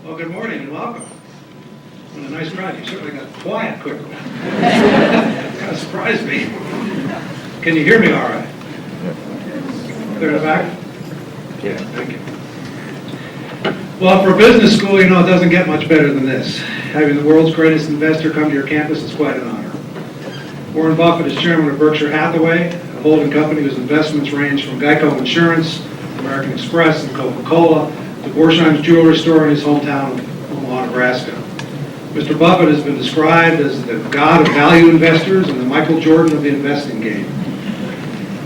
Well, good morning and welcome. What a nice crowd. You certainly got quiet quickly. Kind of surprised me. Can you hear me all right? Clear the back? Yeah, thank you. Well, for a business school, you know, it doesn't get much better than this. Having the world's greatest investor come to your campus is quite an honor. Warren Buffett is chairman of Berkshire Hathaway, a holding company whose investments range from Geico Insurance, American Express, and Coca-Cola, to Borsheim's jewelry store in his hometown of Omaha, Nebraska. Mr. Buffett has been described as the god of value investors and the Michael Jordan of the investing game.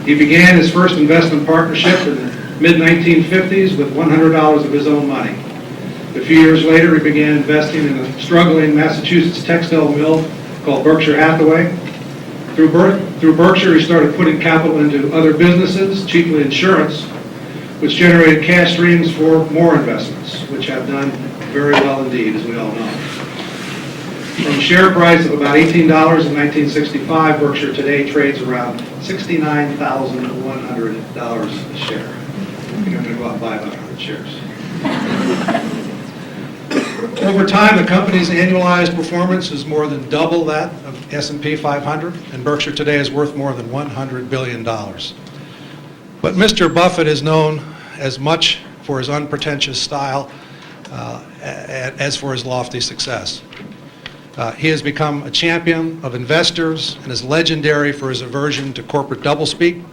He began his first investment partnership in the mid-1950s with $100 of his own money. A few years later, he began investing in a struggling Massachusetts textile mill called Berkshire Hathaway. Through Berkshire, he started putting capital into other businesses, chiefly insurance, which generated cash streams for more investments, which have done very well indeed, as we all know. From a share price of about $18 in 1965, Berkshire today trades around $69,100 a share. I think I'm going to go out and buy about 100 shares. Over time, the company's annualized performance is more than double that of S&P 500, and Berkshire today is worth more than $100 billion. But Mr. Buffett is known as much for his unpretentious style as for his lofty success. He has become a champion of investors and is legendary for his aversion to corporate doublespeak.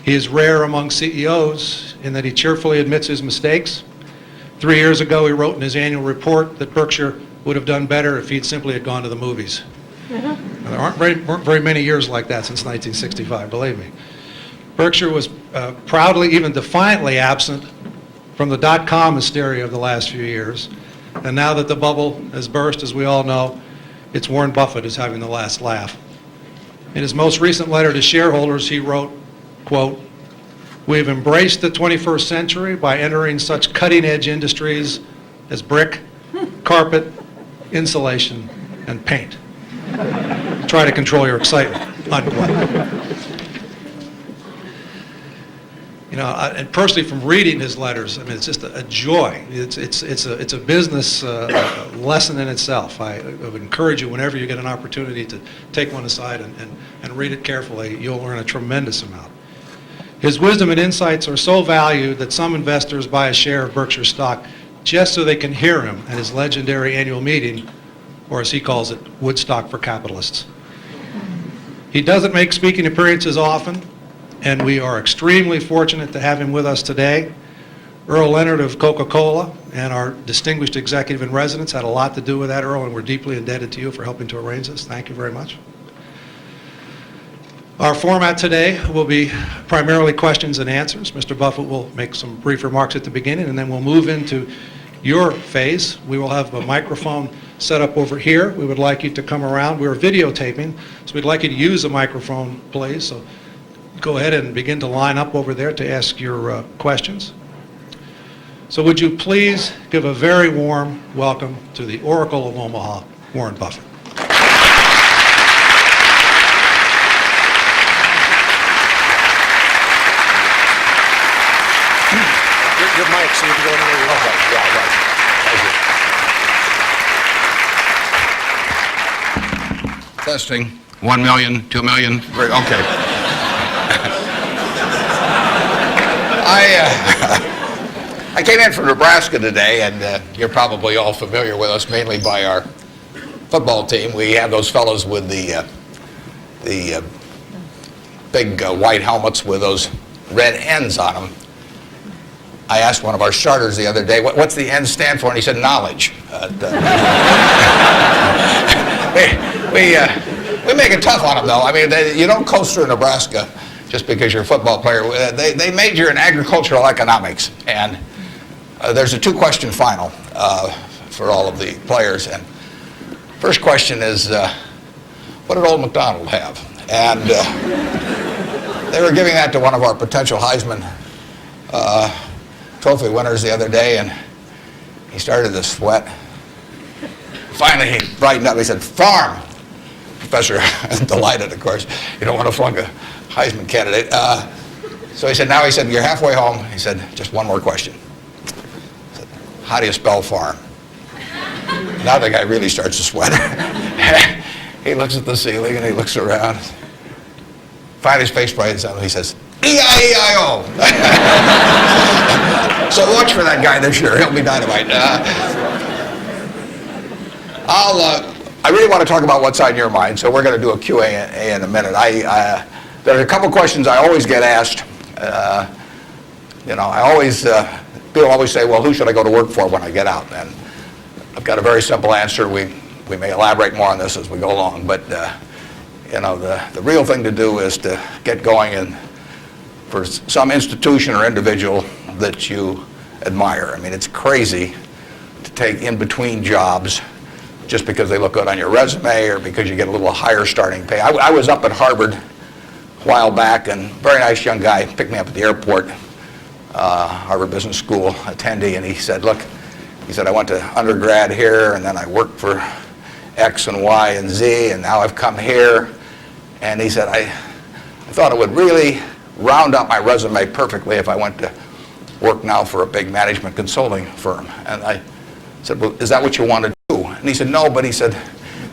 He is rare among CEOs in that he cheerfully admits his mistakes. 3 years ago, he wrote in his annual report that Berkshire would have done better if he'd simply had gone to the movies. There weren't very many years like that since 1965, believe me. Berkshire was proudly, even defiantly absent from the dot-com hysteria of the last few years. And now that the bubble has burst, as we all know, it's Warren Buffett who's having the last laugh. In his most recent letter to shareholders, he wrote, quote, "We've embraced the 21st century by entering such cutting-edge industries as brick, carpet, insulation, and paint. Try to control your excitement," unquote. You know, and personally, from reading his letters, I mean, it's just a joy. It's a business lesson in itself. I would encourage you, whenever you get an opportunity, to take one aside and read it carefully. You'll learn a tremendous amount. His wisdom and insights are so valued that some investors buy a share of Berkshire stock just so they can hear him at his legendary annual meeting, or as he calls it, Woodstock for capitalists. He doesn't make speaking appearances often, and we are extremely fortunate to have him with us today. Earl Leonard of Coca-Cola and our distinguished executive in residence had a lot to do with that, Earl, and we're deeply indebted to you for helping to arrange this. Thank you very much. Our format today will be primarily questions and answers. Mr. Buffett will make some brief remarks at the beginning, and then we'll move into your phase. We will have a microphone set up over here. We would like you to come around. We're videotaping, so we'd like you to use the microphone, please. So go ahead and begin to line up over there to ask your questions. So would you please give a very warm welcome to the Oracle of Omaha, Warren Buffett. Your mic, so you can go anywhere you want. Okay, yeah, right. Thank you. Testing. 1 million, 2 million. Great. Okay. I came in from Nebraska today, and you're probably all familiar with us mainly by our football team. We have those fellows with the big white helmets with those red N's on them. I asked one of our starters the other day, what's the N stand for? And he said, knowledge. We make it tough on them, though. I mean, you don't coast through Nebraska just because you're a football player. They major in agricultural economics, and there's a two-question final for all of the players. And first question is, what did Old MacDonald have? And they were giving that to one of our potential Heisman Trophy winners the other day, and he started to sweat. Finally, he brightened up. He said, farm. Professor, delighted, of course. You don't want to flunk a Heisman candidate. So he said, you're halfway home. He said, just one more question. He said, how do you spell farm? Now the guy really starts to sweat. He looks at the ceiling and he looks around. Finally his face brightens up and he says, E-I-E-I-O. So watch for that guy this year. He'll be dynamite. I really want to talk about what's on your mind, so we're going to do a Q&A in a minute. There are a couple questions I always get asked. People always say, well, who should I go to work for when I get out? And I've got a very simple answer. We may elaborate more on this as we go along, but the real thing to do is to get going for some institution or individual that you admire. I mean, it's crazy to take in between jobs just because they look good on your resume or because you get a little higher starting pay. I was up at Harvard a while back, and a very nice young guy picked me up at the airport, Harvard Business School attendee, and he said, look, I went to undergrad here, and then I worked for X and Y and Z, and now I've come here. And he said, I thought it would really round out my resume perfectly if I went to work now for a big management consulting firm. And I said, well, is that what you want to do? And he said, no, but he said,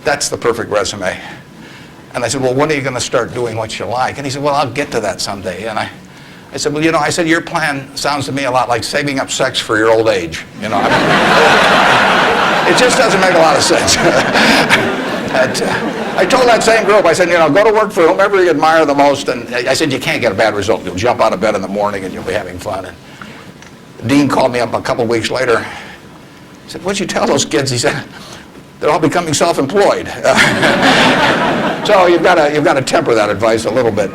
that's the perfect resume. And I said, well, when are you going to start doing what you like? And he said, well, I'll get to that someday. And I said, well, your plan sounds to me a lot like saving up sex for your old age. It just doesn't make a lot of sense. I told that same group, I said, go to work for whomever you admire the most. And I said, you can't get a bad result. You'll jump out of bed in the morning and you'll be having fun. And the dean called me up a couple of weeks later. He said, what'd you tell those kids? He said, they're all becoming self-employed. So you've got to temper that advice a little bit.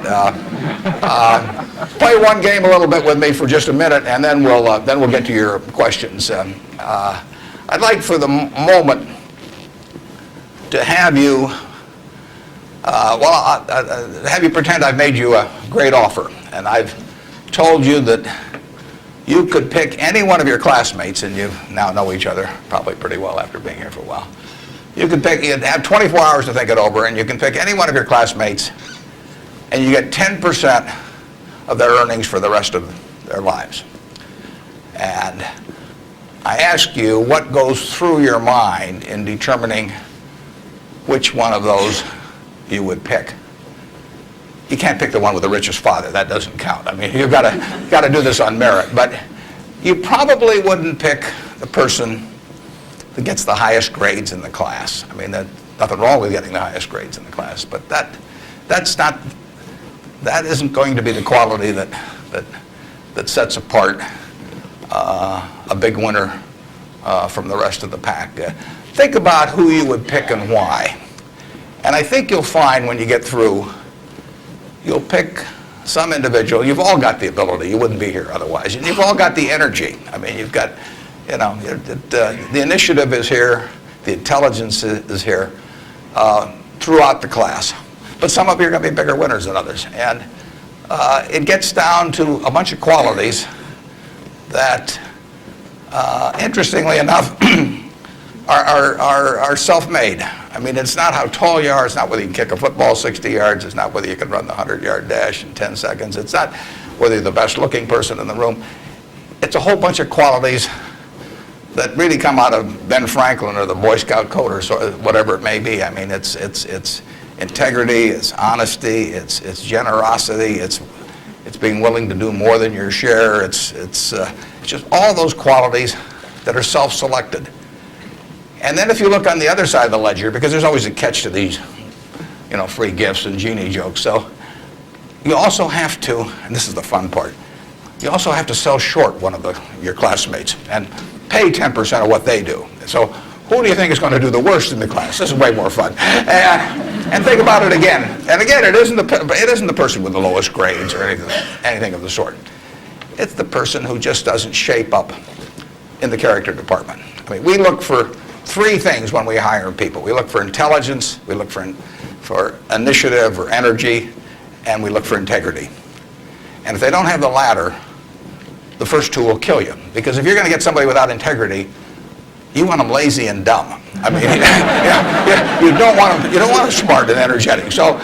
Play one game a little bit with me for just a minute, and then we'll get to your questions. I'd like for the moment to have you, have you pretend I've made you a great offer, and I've told you that you could pick any one of your classmates, and you now know each other probably pretty well after being here for a while. You'd have 24 hours to think it over, and you can pick any one of your classmates, and you get 10% of their earnings for the rest of their lives. And I ask you what goes through your mind in determining which one of those you would pick. You can't pick the one with the richest father. That doesn't count. I mean, you've got to do this on merit. But you probably wouldn't pick the person that gets the highest grades in the class. I mean, there's nothing wrong with getting the highest grades in the class, but that isn't going to be the quality that sets apart a big winner from the rest of the pack. Think about who you would pick and why. And I think you'll find when you get through, you'll pick some individual. You've all got the ability. You wouldn't be here otherwise. And you've all got the energy. I mean, you've got, the initiative is here. The intelligence is here throughout the class. But some of you are going to be bigger winners than others. And it gets down to a bunch of qualities that, interestingly enough, are self-made. I mean, it's not how tall you are. It's not whether you can kick a football 60 yards. It's not whether you can run the 100-yard dash in 10 seconds. It's not whether you're the best-looking person in the room. It's a whole bunch of qualities that really come out of Ben Franklin or the Boy Scout code or whatever it may be. I mean, it's integrity, it's honesty, it's generosity, it's being willing to do more than your share. It's just all those qualities that are self-selected. And then if you look on the other side of the ledger, because there's always a catch to these, free gifts and genie jokes. So you also have to, and this is the fun part, you also have to sell short one of your classmates and pay 10% of what they do. So who do you think is going to do the worst in the class? This is way more fun. And think about it again. And again, it isn't the person with the lowest grades or anything of the sort. It's the person who just doesn't shape up in the character department. I mean, we look for three things when we hire people. We look for intelligence, we look for initiative or energy, and we look for integrity. And if they don't have the latter, the first two will kill you. Because if you're going to get somebody without integrity, you want them lazy and dumb. I mean, you don't want them smart and energetic. So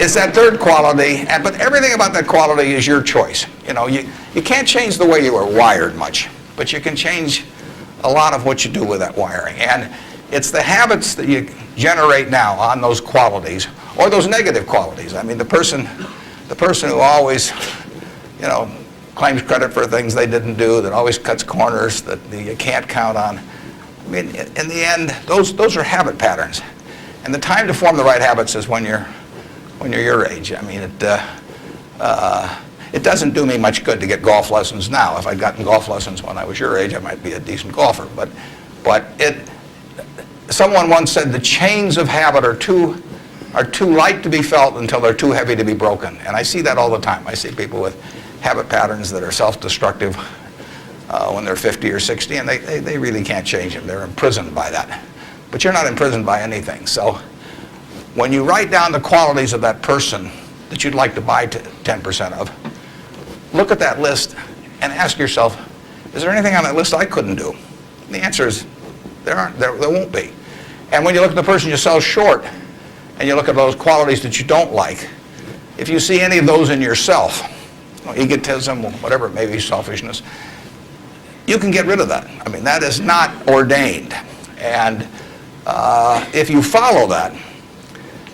it's that third quality, but everything about that quality is your choice. You can't change the way you are wired much, but you can change a lot of what you do with that wiring. And it's the habits that you generate now on those qualities, or those negative qualities. I mean, the person who always, claims credit for things they didn't do, that always cuts corners, that you can't count on. I mean, in the end, those are habit patterns. And the time to form the right habits is when you're your age. I mean, it doesn't do me much good to get golf lessons now. If I'd gotten golf lessons when I was your age, I might be a decent golfer. But someone once said the chains of habit are too light to be felt until they're too heavy to be broken. And I see that all the time. I see people with habit patterns that are self-destructive when they're 50 or 60, and they really can't change them. They're imprisoned by that. But you're not imprisoned by anything. So when you write down the qualities of that person that you'd like to buy 10% of, look at that list and ask yourself, is there anything on that list I couldn't do? And the answer is there won't be. And when you look at the person you sell short and you look at those qualities that you don't like, if you see any of those in yourself, egotism, whatever it may be, selfishness, you can get rid of that. I mean, that is not ordained. And if you follow that,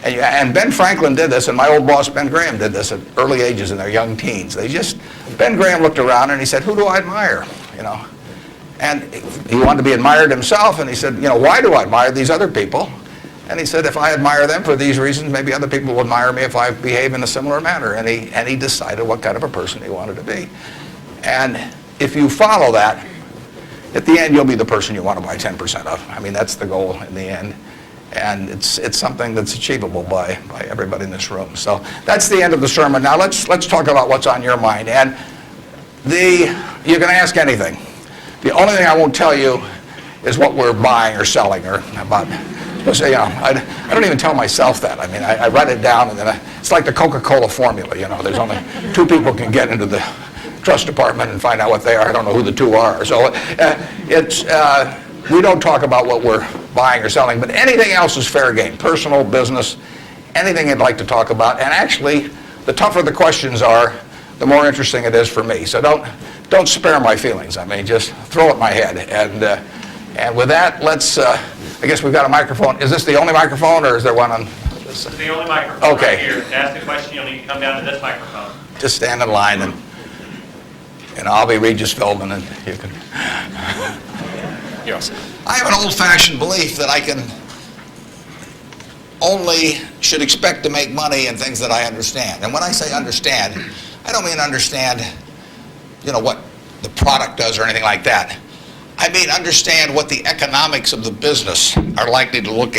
and Ben Franklin did this, and my old boss Ben Graham did this at early ages in their young teens. Ben Graham looked around and he said, who do I admire? And he wanted to be admired himself, and he said, why do I admire these other people? And he said, if I admire them for these reasons, maybe other people will admire me if I behave in a similar manner. And he decided what kind of a person he wanted to be. And if you follow that, at the end, you'll be the person you want to buy 10% of. I mean, that's the goal in the end. And it's something that's achievable by everybody in this room. So that's the end of the sermon. Now let's talk about what's on your mind. And you can ask anything. The only thing I won't tell you is what we're buying or selling or about. I don't even tell myself that. I mean, I write it down, and then it's like the Coca-Cola formula. There's only 2 people can get into the trust department and find out what they are. I don't know who the 2 are. So we don't talk about what we're buying or selling, but anything else is fair game. Personal, business, anything you'd like to talk about. And actually, the tougher the questions are, the more interesting it is for me. So don't spare my feelings. I mean, just throw at my head. And with that, let's. I guess we've got a microphone. Is this the only microphone, or is there one on this side? It's the only microphone Okay. right here. To ask the question, you'll need to come down to this microphone. Just stand in line, and I'll be Regis Philbin, and you can. Yes. I have an old-fashioned belief that I should expect to make money in things that I understand. And when I say understand, I don't mean understand, what the product does or anything like that. I mean understand what the economics of the business are likely to look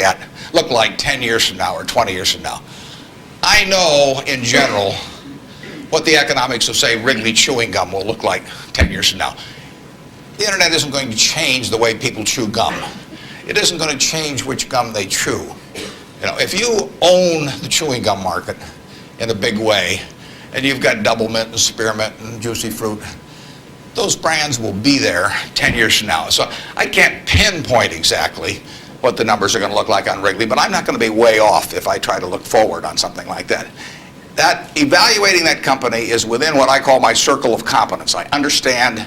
like 10 years from now or 20 years from now. I know, in general, what the economics of, say, Wrigley chewing gum will look like 10 years from now. The internet isn't going to change the way people chew gum. It isn't going to change which gum they chew. If you own the chewing gum market in a big way, and you've got Double Mint and Spearmint and Juicy Fruit, those brands will be there 10 years from now. So I can't pinpoint exactly what the numbers are going to look like on Wrigley, but I'm not going to be way off if I try to look forward on something like that. That evaluating that company is within what I call my circle of competence. I understand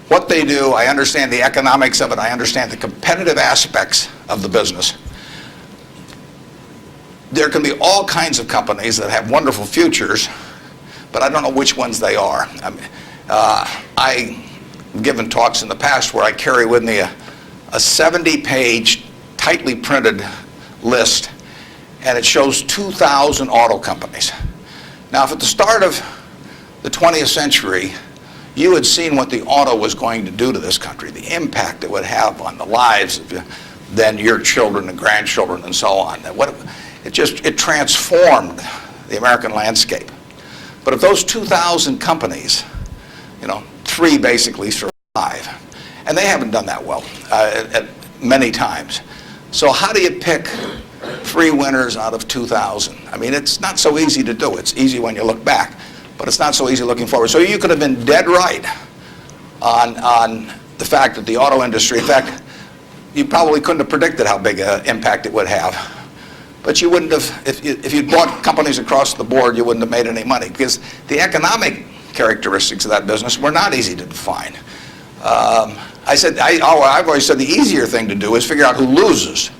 what they do, I understand the economics of it, I understand the competitive aspects of the business. There can be all kinds of companies that have wonderful futures, but I don't know which ones they are. I've given talks in the past where I carry with me a 70-page, tightly printed list, and it shows 2,000 auto companies. Now, if at the start of the 20th century, you had seen what the auto was going to do to this country, the impact it would have on the lives of then your children and grandchildren and so on. It transformed the American landscape. But of those 2,000 companies, 3 basically survive. And they haven't done that well at many times. So how do you pick 3 winners out of 2,000? I mean, it's not so easy to do. It's easy when you look back, but it's not so easy looking forward. So you could have been dead right on the fact that the auto industry, in fact, you probably couldn't have predicted how big an impact it would have. But you wouldn't have, if you'd bought companies across the board, you wouldn't have made any money, because the economic characteristics of that business were not easy to define. I've always said the easier thing to do is figure out who loses.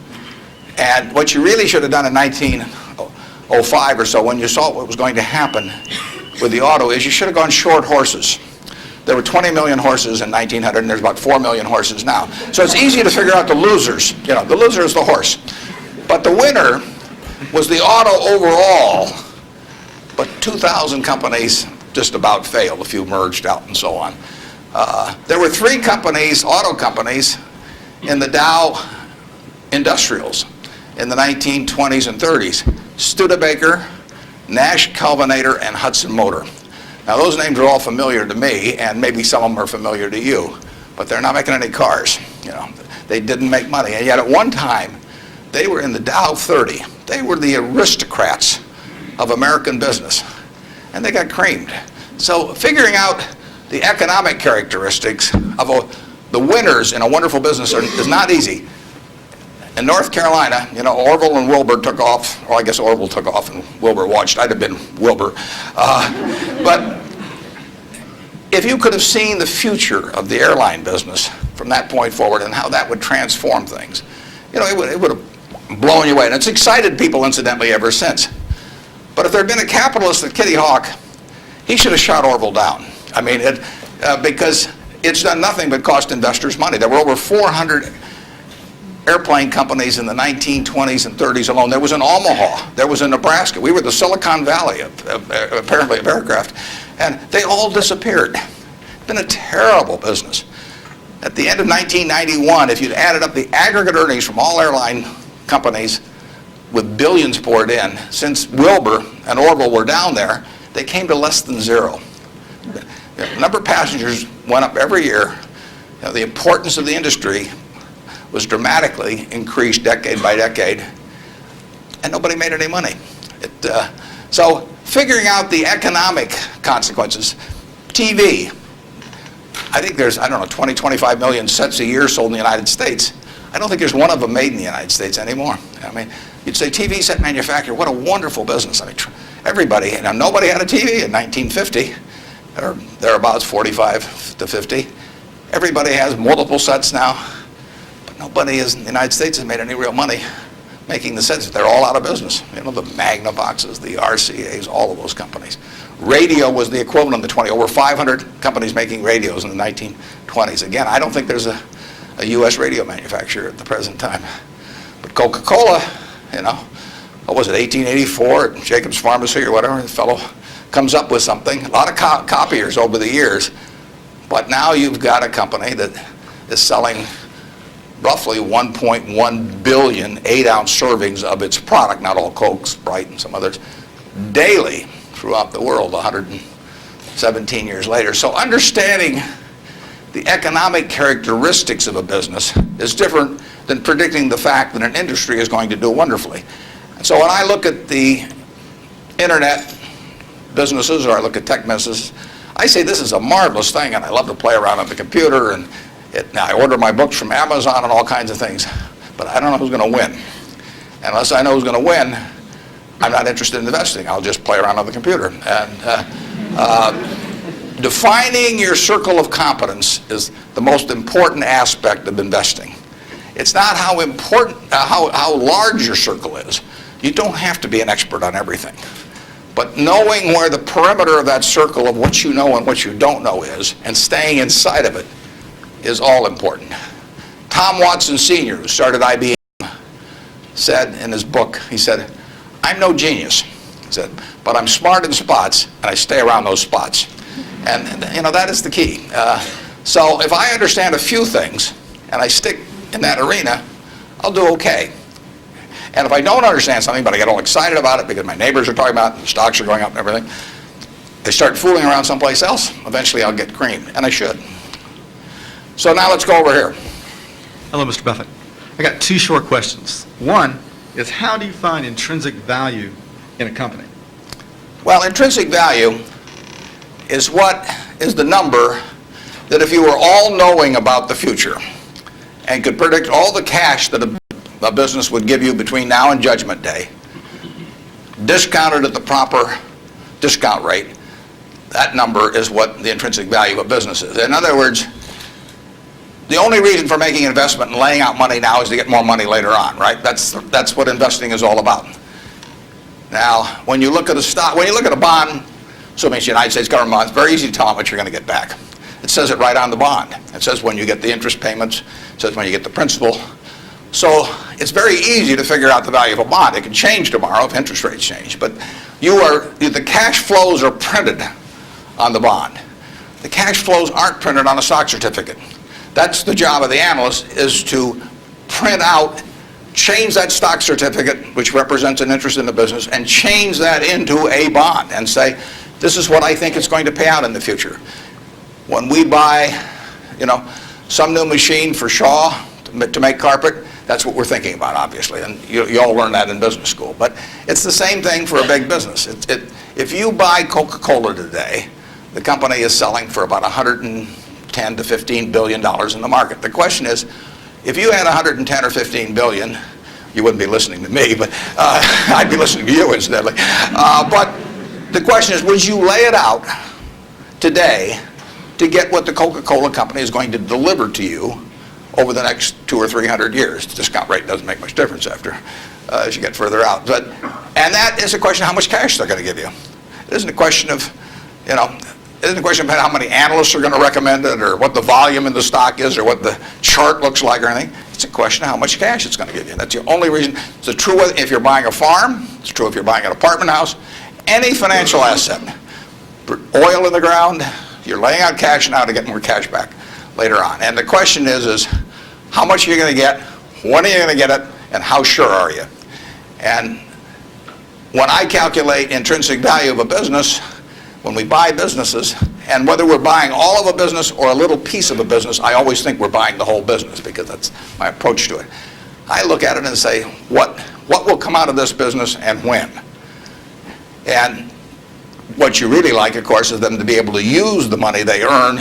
And what you really should have done in 1905 or so, when you saw what was going to happen with the auto, is you should have gone short horses. There were 20 million horses in 1900, and there's about 4 million horses now. So it's easy to figure out the losers. You know, the loser is the horse. But the winner was the auto overall. But 2,000 companies just about failed. A few merged out and so on. There were 3 companies, auto companies, in the Dow Industrials in the 1920s and 30s. Studebaker, Nash Kelvinator, and Hudson Motor. Now those names are all familiar to me, and maybe some of them are familiar to you, but they're not making any cars. You know, they didn't make money, and yet at one time they were in the Dow 30. They were the aristocrats of American business, and they got creamed. So figuring out the economic characteristics of the winners in a wonderful business is not easy. In North Carolina, you know, Orville and Wilbur took off, or I guess Orville took off and Wilbur watched. I'd have been Wilbur. But if you could have seen the future of the airline business from that point forward and how that would transform things, you know, it would have blown you away. And it's excited people, incidentally, ever since. But if there had been a capitalist at Kitty Hawk, he should have shot Orville down. I mean, because it's done nothing but cost investors money. There were over 400 airplane companies in the 1920s and 30s alone. There was in Omaha. There was in Nebraska. We were the Silicon Valley, apparently, of aircraft. And they all disappeared. It's been a terrible business. At the end of 1991, if you'd added up the aggregate earnings from all airline companies with billions poured in, since Wilbur and Orville were down there, they came to less than zero. The number of passengers went up every year. You know, the importance of the industry was dramatically increased decade by decade, and nobody made any money. So figuring out the economic consequences, TV, I think there's, 20, 25 million sets a year sold in the United States. I don't think there's one of them made in the United States anymore. I mean, you'd say TV set manufacturer, what a wonderful business. I mean, everybody, and nobody had a TV in 1950, or thereabouts, 45 to 50. Everybody has multiple sets now. Nobody in the United States has made any real money making the sets. They're all out of business. You know, the Magnavoxes, the RCAs, all of those companies. Radio was the equivalent in the 20s. Over 500 companies making radios in the 1920s. Again, I don't think there's a U.S. radio manufacturer at the present time. But Coca-Cola, you know, what was it, 1884 at Jacobs Pharmacy or whatever, the fellow comes up with something. A lot of copiers over the years. But now you've got a company that is selling roughly 1.1 billion 8-ounce servings of its product, not all Coke, Sprite, and some others, daily throughout the world 117 years later. So understanding the economic characteristics of a business is different than predicting the fact that an industry is going to do wonderfully. And so when I look at the internet businesses, or I look at tech businesses, I say this is a marvelous thing, and I love to play around on the computer, and now I order my books from Amazon and all kinds of things, but I don't know who's going to win. And unless I know who's going to win, I'm not interested in investing. I'll just play around on the computer. And defining your circle of competence is the most important aspect of investing. It's not how important, how large your circle is. You don't have to be an expert on everything. But knowing where the perimeter of that circle of what you know and what you don't know is, and staying inside of it, is all important. Tom Watson Sr., who started IBM, said in his book, he said, I'm no genius, he said, but I'm smart in spots, and I stay around those spots. And you know, that is the key. So if I understand a few things, and I stick in that arena, I'll do okay. And if I don't understand something, but I get all excited about it because my neighbors are talking about it, and the stocks are going up and everything, I start fooling around someplace else, eventually I'll get creamed, and I should. So now let's go over here. Hello, Mr. Buffett. I got 2 short questions. One is, how do you find intrinsic value in a company? Well, intrinsic value is what is the number that if you were all-knowing about the future and could predict all the cash that a business would give you between now and Judgment Day, discounted at the proper discount rate, that number is what the intrinsic value of a business is. In other words, the only reason for making an investment and laying out money now is to get more money later on, right? That's what investing is all about. Now, when you look at a stock, when you look at a bond, assuming it's the United States government bond, it's very easy to tell how much you're going to get back. It says it right on the bond. It says when you get the interest payments, it says when you get the principal. So it's very easy to figure out the value of a bond. It can change tomorrow if interest rates change, but the cash flows are printed on the bond. The cash flows aren't printed on a stock certificate. That's the job of the analyst, is to print out, change that stock certificate, which represents an interest in the business, and change that into a bond and say, this is what I think it's going to pay out in the future. When we buy, some new machine for Shaw to make carpet, that's what we're thinking about, obviously, and you all learn that in business school. But it's the same thing for a big business. If you buy Coca-Cola today, the company is selling for about $110 to $15 billion in the market. The question is, if you had 110 or 15 billion, you wouldn't be listening to me, but I'd be listening to you incidentally. But the question is, would you lay it out today to get what the Coca-Cola company is going to deliver to you over the next 200 or 300 years? The discount rate doesn't make much difference as you get further out. And that is a question of how much cash they're going to give you. It isn't a question of, it isn't a question of how many analysts are going to recommend it or what the volume in the stock is or what the chart looks like or anything. It's a question of how much cash it's going to give you. That's the only reason. It's true if you're buying a farm. It's true if you're buying an apartment house. Any financial asset. Oil in the ground, you're laying out cash now to get more cash back later on. And the question is how much are you going to get, when are you going to get it, and how sure are you? And when I calculate intrinsic value of a business, when we buy businesses, and whether we're buying all of a business or a little piece of a business, I always think we're buying the whole business because that's my approach to it. I look at it and say, what will come out of this business and when? And what you really like, of course, is them to be able to use the money they earn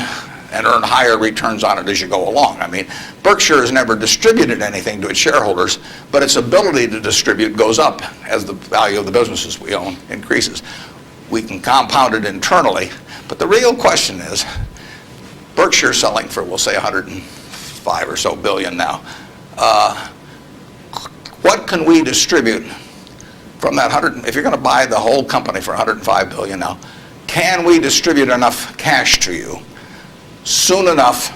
and earn higher returns on it as you go along. I mean, Berkshire has never distributed anything to its shareholders, but its ability to distribute goes up as the value of the businesses we own increases. We can compound it internally, but the real question is, Berkshire selling for, we'll say, 105 or so billion now. What can we distribute from that 100? If you're going to buy the whole company for 105 billion now, can we distribute enough cash to you soon enough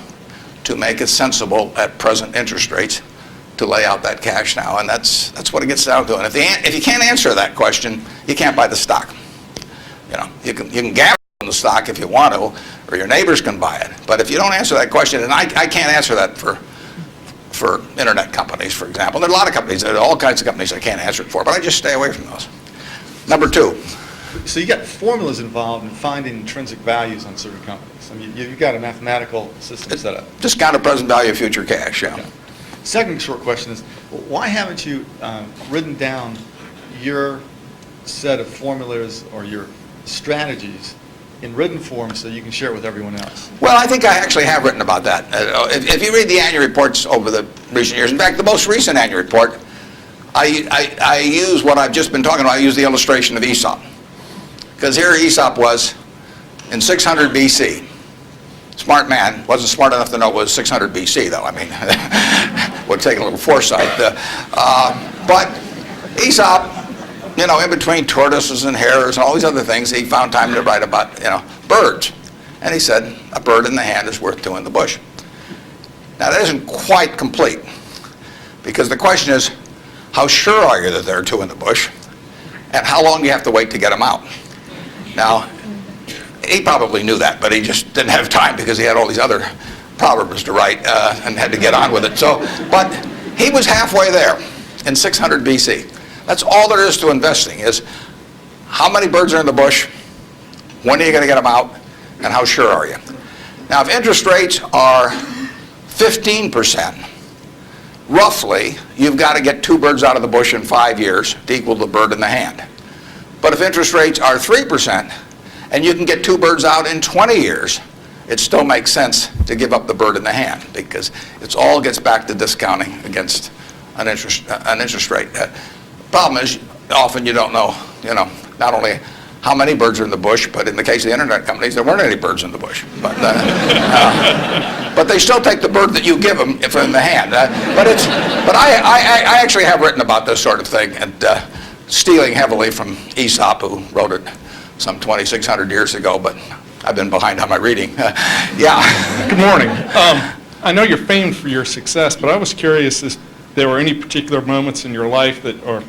to make it sensible at present interest rates to lay out that cash now? And that's what it gets down to. And if you can't answer that question, you can't buy the stock. You can gamble on the stock if you want to, or your neighbors can buy it. But if you don't answer that question, and I can't answer that for internet companies, for example. There are a lot of companies, there are all kinds of companies I can't answer it for, but I just stay away from those. Number two. So you got formulas involved in finding intrinsic values on certain companies. I mean, you've got a mathematical system set up. Discounted present value of future cash, yeah. Okay. Second short question is, why haven't you written down your set of formulas or your strategies in written form so you can share it with everyone else? Well, I think I actually have written about that. If you read the annual reports over the recent years, in fact, the most recent annual report, I use what I've just been talking about. I use the illustration of Aesop. Because here Aesop was in 600 BC. Smart man, wasn't smart enough to know it was 600 BC, though. I mean, would take a little foresight. But Aesop, in between tortoises and hares and all these other things, he found time to write about, birds. And he said, a bird in the hand is worth two in the bush. Now, that isn't quite complete, because the question is, how sure are you that there are two in the bush, and how long do you have to wait to get them out? Now, he probably knew that, but he just didn't have time because he had all these other proverbs to write and had to get on with it. But he was halfway there in 600 BC. That's all there is to investing, is how many birds are in the bush, when are you going to get them out, and how sure are you? Now, if interest rates are 15%, roughly, you've got to get two birds out of the bush in 5 years to equal the bird in the hand. But if interest rates are 3%, and you can get two birds out in 20 years, it still makes sense to give up the bird in the hand, because it all gets back to discounting against an interest rate. Problem is, often you don't know, not only how many birds are in the bush, but in the case of the internet companies, there weren't any birds in the bush. But they still take the bird that you give them if in the hand. But I actually have written about this sort of thing, and stealing heavily from Aesop, who wrote it some 2,600 years ago, but I've been behind on my reading. Yeah. Good morning. I know you're famed for your success, but I was curious if there were any particular moments in your life that, or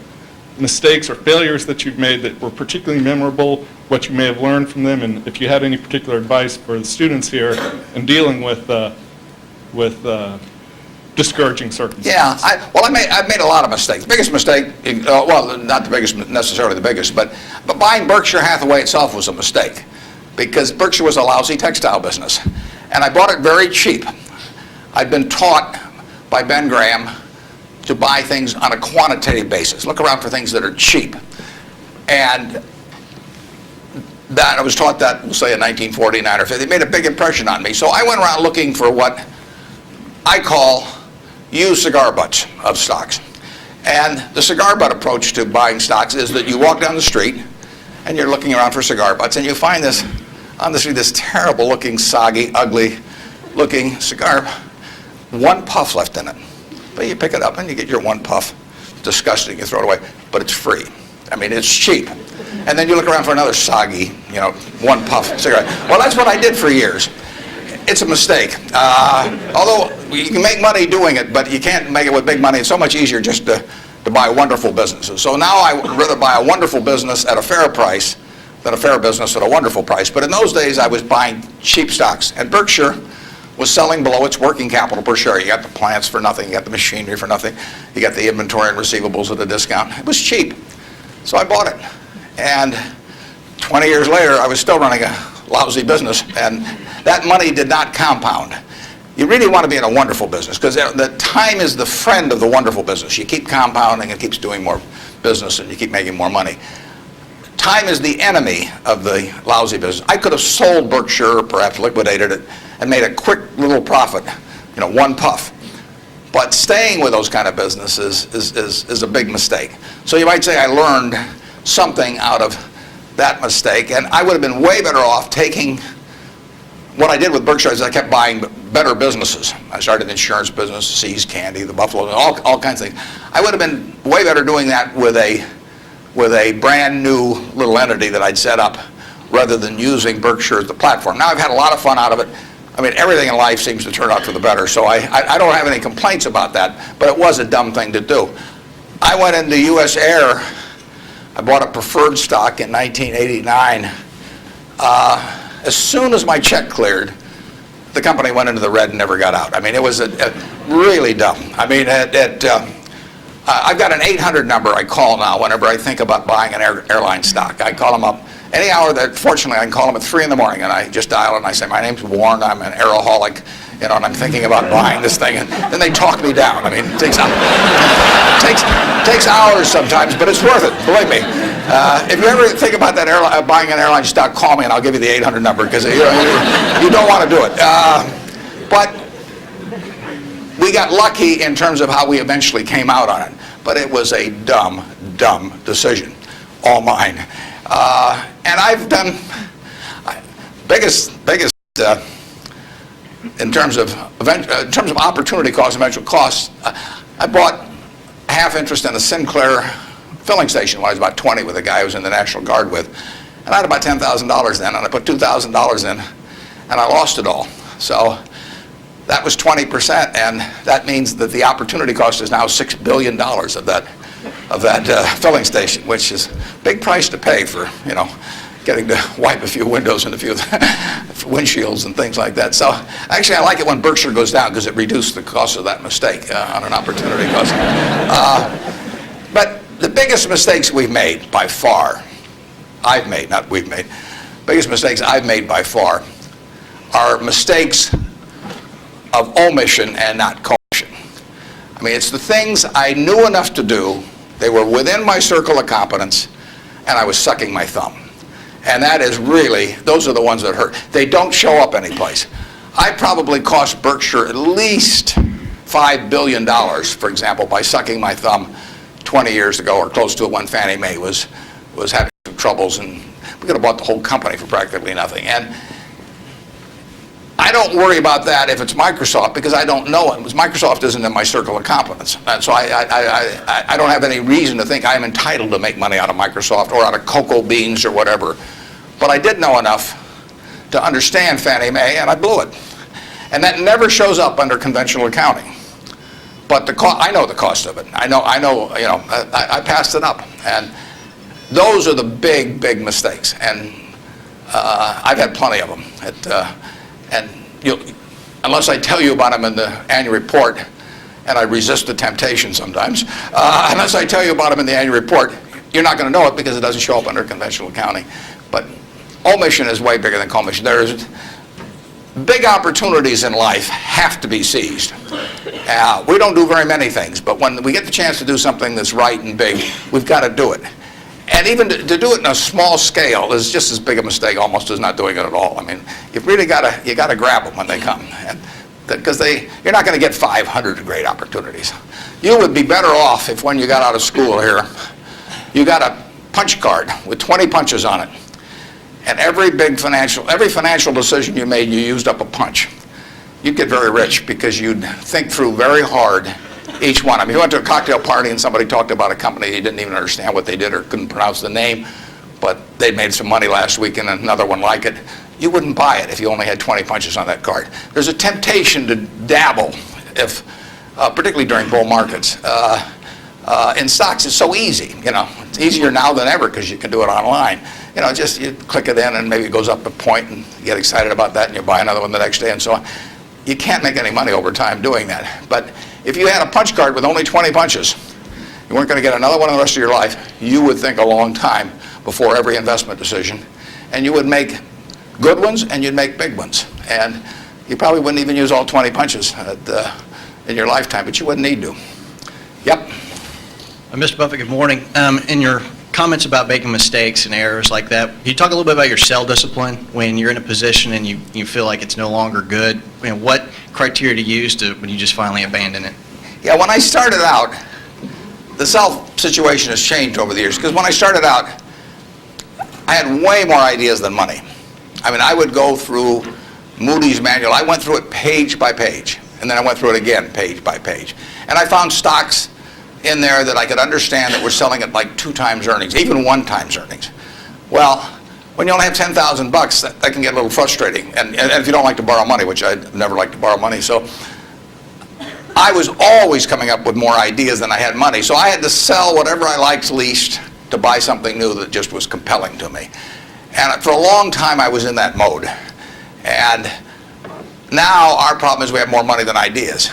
mistakes or failures that you've made that were particularly memorable, what you may have learned from them, and if you had any particular advice for the students here in dealing with discouraging circumstances. Yeah, I've made a lot of mistakes. Biggest mistake, well, not the biggest, necessarily the biggest, but buying Berkshire Hathaway itself was a mistake, because Berkshire was a lousy textile business, and I bought it very cheap. I'd been taught by Ben Graham to buy things on a quantitative basis. Look around for things that are cheap. And that I was taught that, we'll say in 1949 or 50. It made a big impression on me. So I went around looking for what I call used cigar butts of stocks. And the cigar butt approach to buying stocks is that you walk down the street and you're looking around for cigar butts, and you find this, on the street, this terrible looking, soggy, ugly looking cigar, one puff left in it. But you pick it up and you get your one puff. Disgusting, you throw it away, but it's free. I mean, it's cheap. And then you look around for another soggy, one puff cigarette. Well, that's what I did for years. It's a mistake. Although you can make money doing it, but you can't make it with big money. It's so much easier just to buy wonderful businesses. So now I would rather buy a wonderful business at a fair price than a fair business at a wonderful price. But in those days, I was buying cheap stocks. And Berkshire was selling below its working capital per share. You got the plants for nothing, you got the machinery for nothing, you got the inventory and receivables at a discount. It was cheap. So I bought it. And 20 years later, I was still running a lousy business, and that money did not compound. You really want to be in a wonderful business, because the time is the friend of the wonderful business. You keep compounding, it keeps doing more business, and you keep making more money. Time is the enemy of the lousy business. I could have sold Berkshire, or perhaps liquidated it, and made a quick little profit, one puff. But staying with those kind of businesses is a big mistake. So you might say I learned something out of that mistake, and I would have been way better off taking what I did with Berkshire is I kept buying better businesses. I started an insurance business, See's Candy, the Buffalo, all kinds of things. I would have been way better doing that with a brand new little entity that I'd set up, rather than using Berkshire as the platform. Now I've had a lot of fun out of it. I mean, everything in life seems to turn out for the better, so I don't have any complaints about that, but it was a dumb thing to do. I went into US Air. I bought a preferred stock in 1989. As soon as my check cleared, the company went into the red and never got out. I mean, it was really dumb. I mean, I've got an 800 number I call now whenever I think about buying an airline stock. I call them up any hour that, fortunately, I can call them at 3 in the morning, and I just dial and I say, my name's Warren, I'm an aeroholic, and I'm thinking about buying this thing, and then they talk me down. I mean, it takes hours sometimes, but it's worth it, believe me. If you ever think about that buying an airline stock, call me and I'll give you the 800 number, because you don't want to do it. But we got lucky in terms of how we eventually came out on it, but it was a dumb decision, all mine. And I've done biggest in terms of opportunity cost, eventual costs. I bought half interest in a Sinclair filling station when I was about 20 with a guy I was in the National Guard with, and I had about $10,000 then, and I put $2,000 in, and I lost it all. So that was 20%, and that means that the opportunity cost is now $6 billion of that filling station, which is a big price to pay for, getting to wipe a few windows and a few windshields and things like that. So actually, I like it when Berkshire goes down, because it reduced the cost of that mistake on an opportunity cost. But the biggest mistakes we've made by far, I've made, not we've made, biggest mistakes I've made by far are mistakes of omission and not commission. I mean, it's the things I knew enough to do, they were within my circle of competence, and I was sucking my thumb. And that is really, those are the ones that hurt. They don't show up anyplace. I probably cost Berkshire at least $5 billion, for example, by sucking my thumb 20 years ago, or close to it, when Fannie Mae was having some troubles. we could have bought the whole company for practically nothing. And I don't worry about that if it's Microsoft because I don't know it. Because Microsoft isn't in my circle of competence. And so I don't have any reason to think I'm entitled to make money out of Microsoft or out of cocoa beans or whatever. But I did know enough to understand Fannie Mae, and I blew it. And that never shows up under conventional accounting. But I know the cost of it. I know. I passed it up. And those are the big, big mistakes. And I've had plenty of them. And unless I tell you about them in the annual report, and I resist the temptation sometimes, unless I tell you about them in the annual report, you're not going to know it because it doesn't show up under conventional accounting. But omission is way bigger than commission. There's big opportunities in life have to be seized. We don't do very many things, but when we get the chance to do something that's right and big, we've got to do it. And even to do it in a small scale is just as big a mistake almost as not doing it at all. I mean, you've really got to grab them when they come, because you're not going to get 500 great opportunities. You would be better off if when you got out of school here, you got a punch card with 20 punches on it, and every financial decision you made, you used up a punch. You'd get very rich because you'd think through very hard each one. I mean, you went to a cocktail party and somebody talked about a company you didn't even understand what they did or couldn't pronounce the name, but they made some money last week and another one like it. You wouldn't buy it if you only had 20 punches on that card. There's a temptation to dabble, particularly during bull markets. In stocks, it's so easy. It's easier now than ever because you can do it online. Just you click it in and maybe it goes up a point and you get excited about that and you buy another one the next day and so on. You can't make any money over time doing that. But if you had a punch card with only 20 punches, you weren't going to get another one in the rest of your life, you would think a long time before every investment decision. And you would make good ones and you'd make big ones. And you probably wouldn't even use all 20 punches in your lifetime, but you wouldn't need to. Yep. Mr. Buffett, good morning. In your comments about making mistakes and errors like that, can you talk a little bit about your sell discipline when you're in a position and you feel like it's no longer good? What criteria to use when you just finally abandon it? Yeah, when I started out, the sell situation has changed over the years because when I started out, I had way more ideas than money. I mean, I would go through Moody's manual. I went through it page by page, and then I went through it again page by page. And I found stocks in there that I could understand that were selling at like 2 times earnings, even 1 times earnings. Well, when you only have $10,000, that can get a little frustrating. And if you don't like to borrow money, which I never like to borrow money, so I was always coming up with more ideas than I had money. So I had to sell whatever I liked least to buy something new that just was compelling to me. And for a long time, I was in that mode. And now our problem is we have more money than ideas.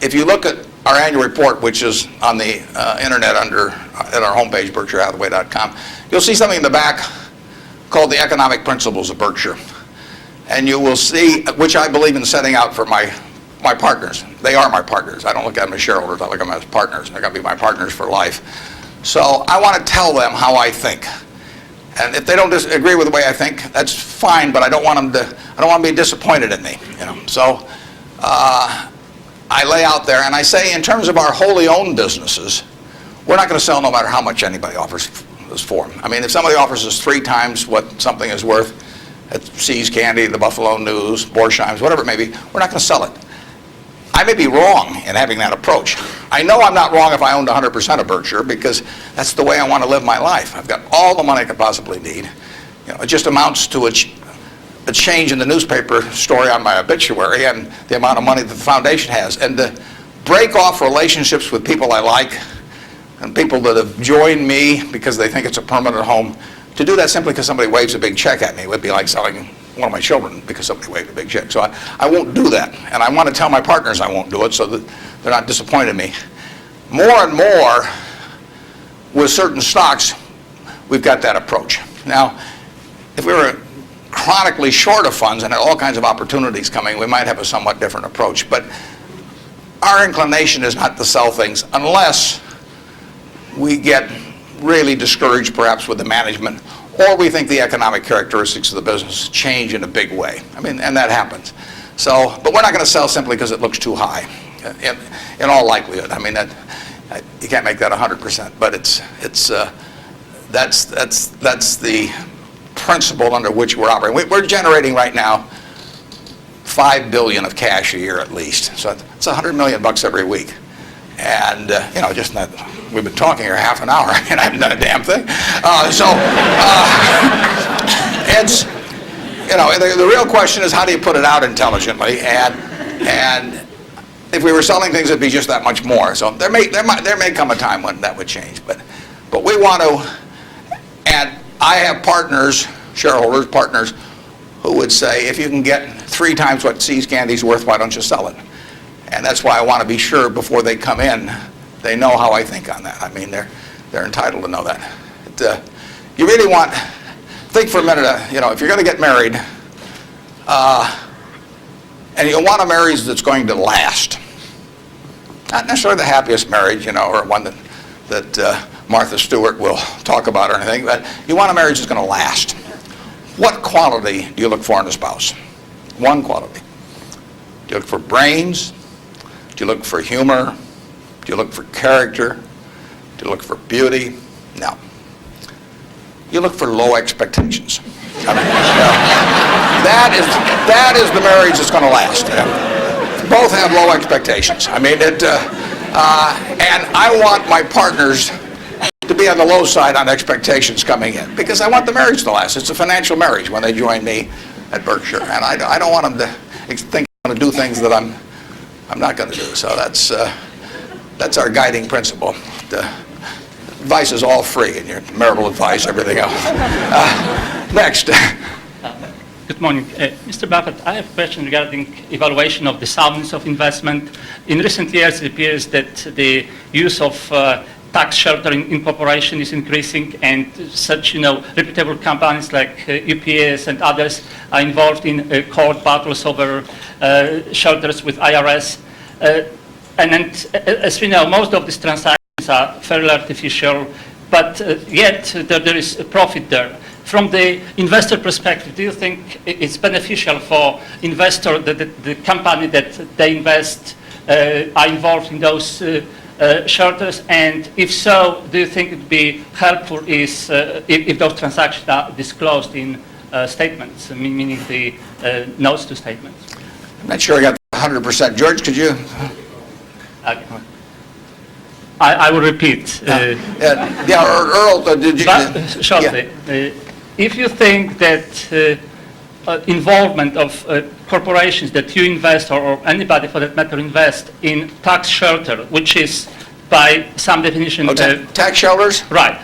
If you look at our annual report, which is on the internet at our homepage, BerkshireHathaway.com, you'll see something in the back called the Economic Principles of Berkshire. And you will see, which I believe in setting out for my partners. They are my partners. I don't look at them as shareholders. I look at them as partners. They're going to be my partners for life. So I want to tell them how I think. And if they don't agree with the way I think, that's fine, but I don't want them to be disappointed in me. So I lay out there and I say, in terms of our wholly owned businesses, we're not going to sell no matter how much anybody offers us for them. I mean, if somebody offers us 3 times what something is worth at See's Candy, the Buffalo News, Borsheim's, whatever it may be, we're not going to sell it. I may be wrong in having that approach. I know I'm not wrong if I owned 100% of Berkshire because that's the way I want to live my life. I've got all the money I could possibly need. It just amounts to a change in the newspaper story on my obituary and the amount of money that the foundation has. And to break off relationships with people I like and people that have joined me because they think it's a permanent home, to do that simply because somebody waves a big check at me would be like selling one of my children because somebody waved a big check. So I won't do that. And I want to tell my partners I won't do it so that they're not disappointed in me. More and more with certain stocks, we've got that approach. Now, if we were chronically short of funds and had all kinds of opportunities coming, we might have a somewhat different approach. But our inclination is not to sell things unless we get really discouraged perhaps with the management, or we think the economic characteristics of the business change in a big way. I mean, and that happens. So, but we're not going to sell simply because it looks too high, in all likelihood. I mean, You can't make that 100%, but that's the principle under which we're operating. We're generating right now $5 billion of cash a year at least. So it's $100 million every week. And, just that, we've been talking here half an hour and I haven't done a damn thing. It's, the real question is how do you put it out intelligently? And if we were selling things, it'd be just that much more. So there may come a time when that would change. But we want to, and I have shareholders, partners, who would say, if you can get 3 times what See's Candy's worth, why don't you sell it? And that's why I want to be sure before they come in, they know how I think on that. I mean, they're entitled to know that. You really want, think for a minute, if you're going to get married, and you want a marriage that's going to last. Not necessarily the happiest marriage, or one that Martha Stewart will talk about or anything, but you want a marriage that's going to last. What quality do you look for in a spouse? One quality. Do you look for brains? Do you look for humor? Do you look for character? Do you look for beauty? No. You look for low expectations. I mean, that is the marriage that's going to last. Both have low expectations. I mean, and I want my partners to be on the low side on expectations coming in because I want the marriage to last. It's a financial marriage when they join me at Berkshire, and I don't want them to think I'm going to do things that I'm not going to do. So that's our guiding principle. The advice is all free, and your marital advice, everything else. Next. Good morning. Mr. Buffett, I have a question regarding evaluation of the soundness of investment. In recent years, it appears that the use of tax sheltering in corporation is increasing, and such, reputable companies like UPS and others are involved in court battles over shelters with IRS. And as we know, most of these transactions are fairly artificial, but yet there is a profit there. From the investor perspective, do you think it's beneficial for investor that the company that they invest are involved in those shelters? And if so, do you think it would be helpful if those transactions are disclosed in statements, meaning the notes to statements? I'm not sure I got 100%. George, could you? I will repeat. Earl, did you? Shortly. If you think that involvement of corporations that you invest or anybody for that matter invest in tax shelter, which is by some definition... tax shelters? Right.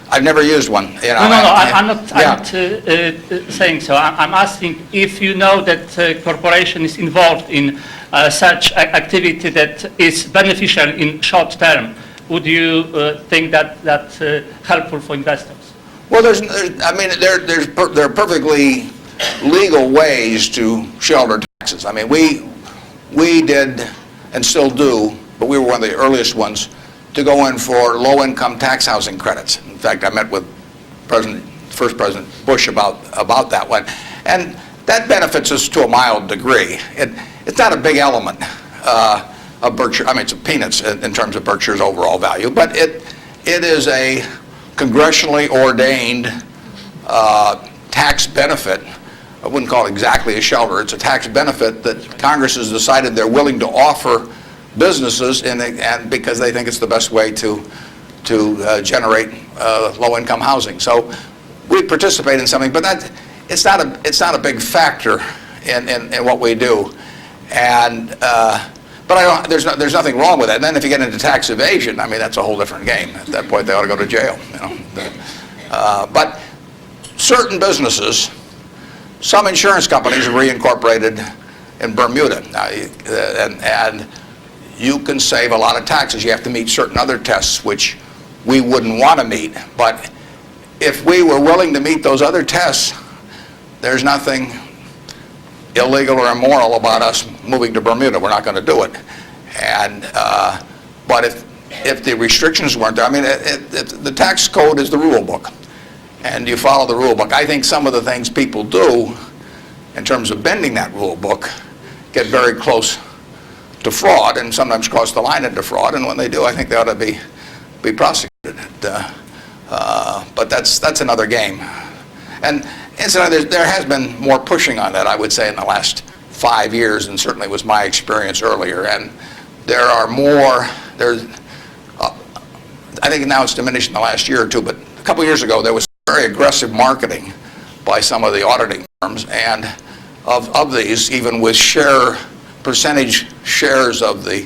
I've never used one. I'm not saying so. I'm asking if you know that corporation is involved in such activity that is beneficial in short term, would you think that that's helpful for investors? Well, there are perfectly legal ways to shelter taxes. I mean, we did and still do, but we were one of the earliest ones to go in for low-income tax housing credits. In fact, I met with first President Bush about that one, and that benefits us to a mild degree. It's not a big element of Berkshire. I mean, it's peanuts in terms of Berkshire's overall value, but it is a congressionally ordained tax benefit. I wouldn't call it exactly a shelter. It's a tax benefit that Congress has decided they're willing to offer businesses, and because they think it's the best way to generate low-income housing. So we participate in something, but it's not a big factor in what we do. And but there's nothing wrong with that. And then if you get into tax evasion, I mean, that's a whole different game. At that point, they ought to go to jail. But certain businesses, some insurance companies are reincorporated in Bermuda, and you can save a lot of taxes. You have to meet certain other tests, which we wouldn't want to meet. But if we were willing to meet those other tests, there's nothing illegal or immoral about us moving to Bermuda. We're not going to do it. And but if the restrictions weren't there, I mean, the tax code is the rule book, and you follow the rule book. I think some of the things people do in terms of bending that rule book get very close to fraud and sometimes cross the line into fraud, and when they do, I think they ought to be prosecuted. But that's another game. And incidentally, there has been more pushing on that, I would say, in the last 5 years, and certainly was my experience earlier. And there are more, I think now it's diminished in the last year or two, but a couple years ago there was very aggressive marketing by some of the auditing firms, and of these, even with percentage shares of the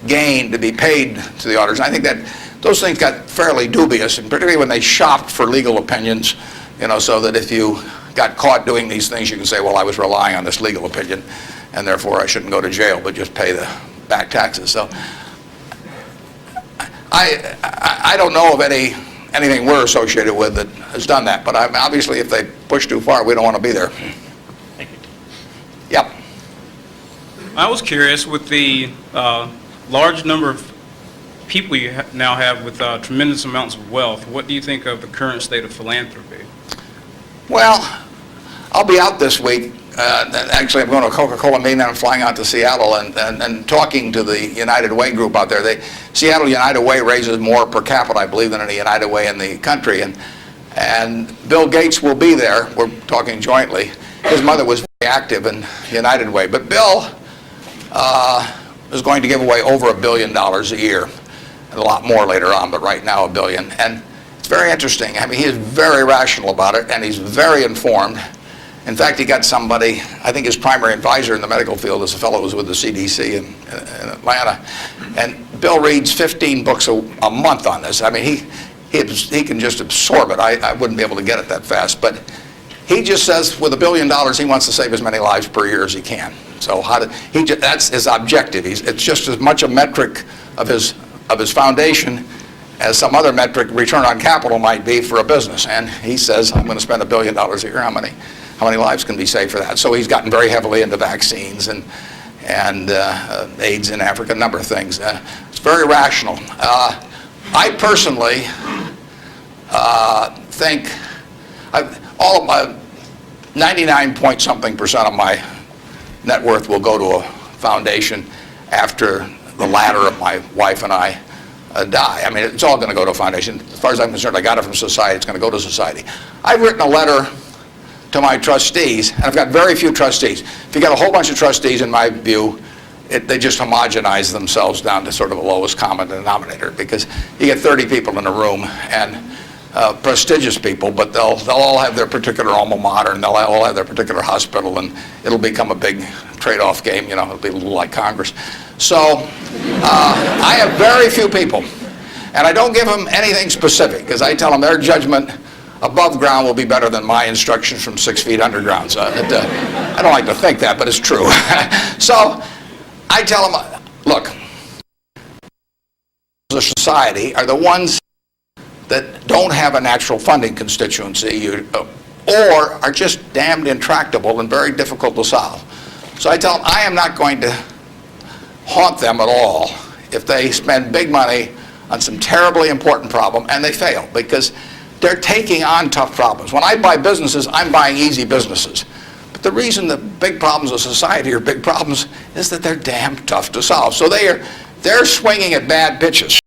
gain to be paid to the auditors. And I think that those things got fairly dubious, and particularly when they shopped for legal opinions, so that if you got caught doing these things, you can say, well, I was relying on this legal opinion, and therefore I shouldn't go to jail, but just pay the back taxes. So I don't know of anything we're associated with that has done that, but obviously if they push too far, we don't want to be there. Thank you. Yep. I was curious, with the large number of people you now have with tremendous amounts of wealth, what do you think of the current state of philanthropy? Well, I'll be out this week. Actually, I'm going to a Coca-Cola meeting, and I'm flying out to Seattle and talking to the United Way group out there. Seattle United Way raises more per capita, I believe, than any United Way in the country. And Bill Gates will be there. We're talking jointly. His mother was very active in United Way. But Bill is going to give away over $1 billion a year. And a lot more later on, but right now $1 billion. And it's very interesting. I mean, he is very rational about it, and he's very informed. In fact, he got somebody, I think his primary advisor in the medical field is a fellow who was with the CDC in Atlanta. And Bill reads 15 books a month on this. I mean, he can just absorb it. I wouldn't be able to get it that fast. But he just says with $1 billion, he wants to save as many lives per year as he can. So that's his objective. It's just as much a metric of his foundation as some other metric, return on capital, might be for a business. And he says, I'm going to spend $1 billion a year. How many lives can be saved for that? So he's gotten very heavily into vaccines and AIDS in Africa, a number of things. It's very rational. I personally think all of my 99-point-something% of my net worth will go to a foundation after the latter of my wife and I die. I mean, it's all going to go to a foundation. As far as I'm concerned, I got it from society. It's going to go to society. I've written a letter to my trustees, and I've got very few trustees. If you got a whole bunch of trustees, in my view, they just homogenize themselves down to sort of a lowest common denominator, because you get 30 people in a room, and prestigious people, but they'll all have their particular alma mater, and they'll all have their particular hospital, and it'll become a big trade-off game. It'll be a little like Congress. So I have very few people, and I don't give them anything specific, because I tell them their judgment above ground will be better than my instructions from 6 feet underground. So I don't like to think that, but it's true. So I tell them, look, the society are the ones that don't have a natural funding constituency or are just damned intractable and very difficult to solve. So I tell them I am not going to haunt them at all if they spend big money on some terribly important problem and they fail, because they're taking on tough problems. When I buy businesses, I'm buying easy businesses. But the reason the big problems of society are big problems is that they're damn tough to solve. So they're swinging at bad pitches.